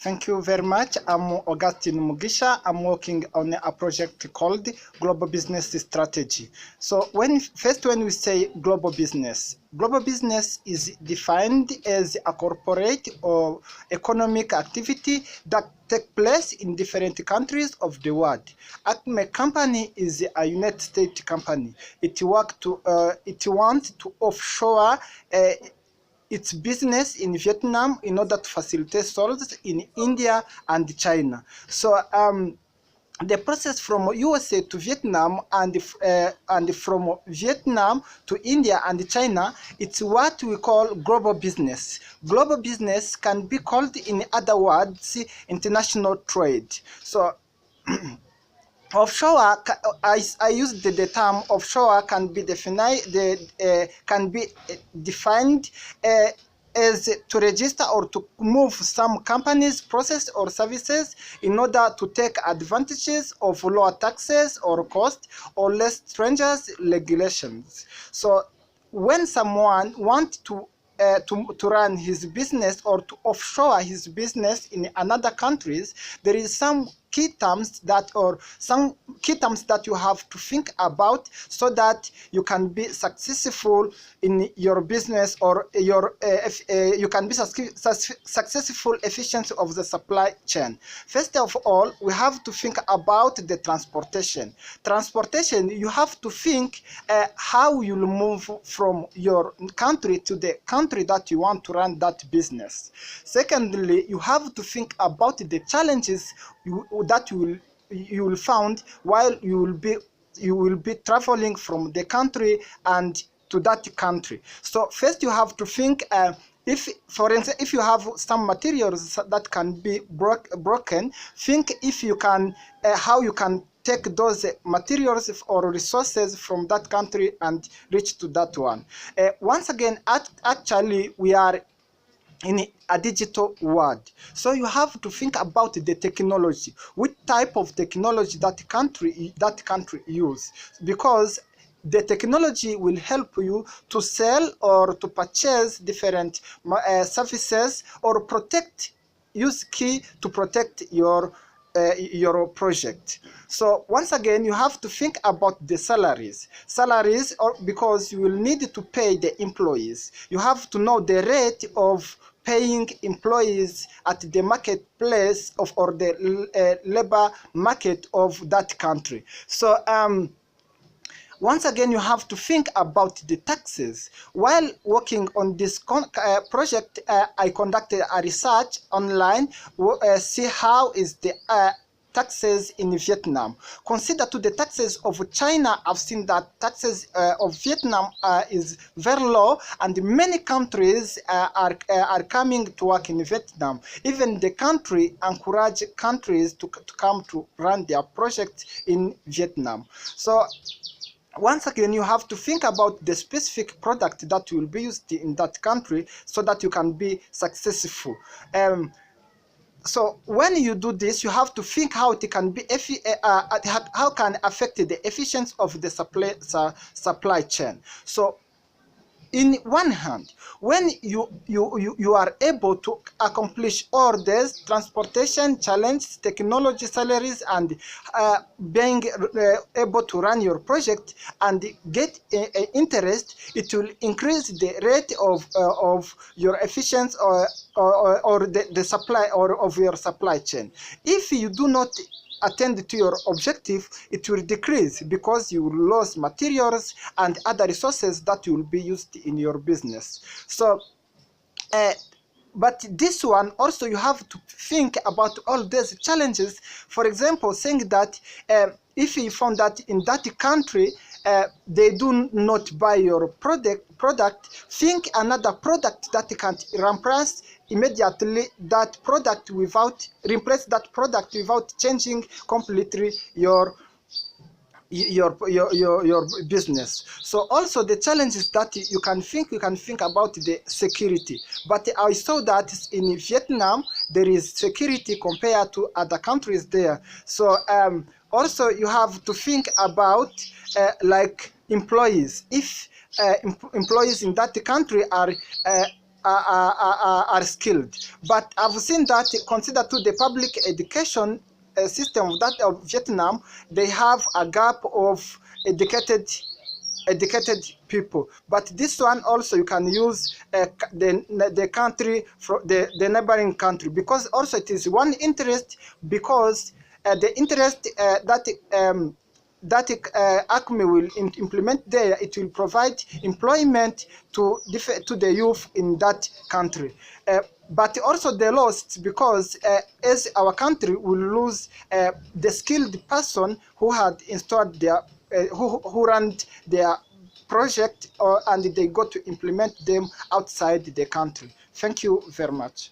Thank you very much. I'm Augustine Mugisha. I'm working on a project called Global Business Strategy. So when we say global business is defined as a corporate or economic activity that take place in different countries of the world. Acme company is a United States company. It wants to offshore its business in Vietnam in order to facilitate sales in India and China. So the process from USA to Vietnam and from Vietnam to India and China, it's what we call global business. Global business can be called, in other words, international trade. So offshore, I use the term offshore can be defined as to register or to move some companies, process or services in order to take advantages of lower taxes or cost or less stringent regulations. So when someone wants to run his business or to offshore his business in another countries, there is some key terms that you have to think about so that you can be successful in your business, or you can be successful efficiency of the supply chain. First of all, we have to think about the transportation. You have to think how you'll move from your country to the country that you want to run that business. Secondly, you have to think about the challenges that you will find while you will be traveling from the country and to that country. So first you have to think, if, for instance, if you have some materials that can be broken, think if you can how you can take those materials or resources from that country and reach to that one. Once again, actually we are in a digital world, so you have to think about the technology, which type of technology that country use, because the technology will help you to sell or to purchase different services or use key to protect your project. So once again, you have to think about the salaries, or because you will need to pay the employees. You have to know the rate of paying employees at the marketplace or the labor market of that country. So once again, you have to think about the taxes. While working on this project, I conducted a research online, see how is the taxes in Vietnam. Consider to the taxes of China. I've seen that taxes of Vietnam is very low, and many countries are coming to work in Vietnam. Even the country encourage countries to come to run their projects in Vietnam. So once again, you have to think about the specific product that will be used in that country so that you can be successful. So when you do this, you have to think how it can be how can affect the efficiency of the supply chain. So in one hand, when you are able to accomplish orders, transportation challenges, technology, salaries, and being able to run your project and get interest, it will increase the rate of your efficiency or the supply or of your supply chain. If you do not attend to your objective, it will decrease because you will lose materials and other resources that will be used in your business. So but this one also, you have to think about all these challenges. For example, saying that if you found that in that country they do not buy your product, think another product that can replace immediately that product without changing completely your business. So also the challenges that you can think about the security. But I saw that in Vietnam there is security compared to other countries there. So also you have to think about like employees. If employees in that country are are skilled. But I've seen that, consider to the public education system of that of Vietnam, they have a gap of educated people. But this one also you can use the country from the neighboring country, because also it is one interest, because the interest that ACME will implement there, it will provide employment to the youth in that country. But also the loss, because as our country will lose the skilled person who had installed their who ran their project, and they got to implement them outside the country. Thank you very much.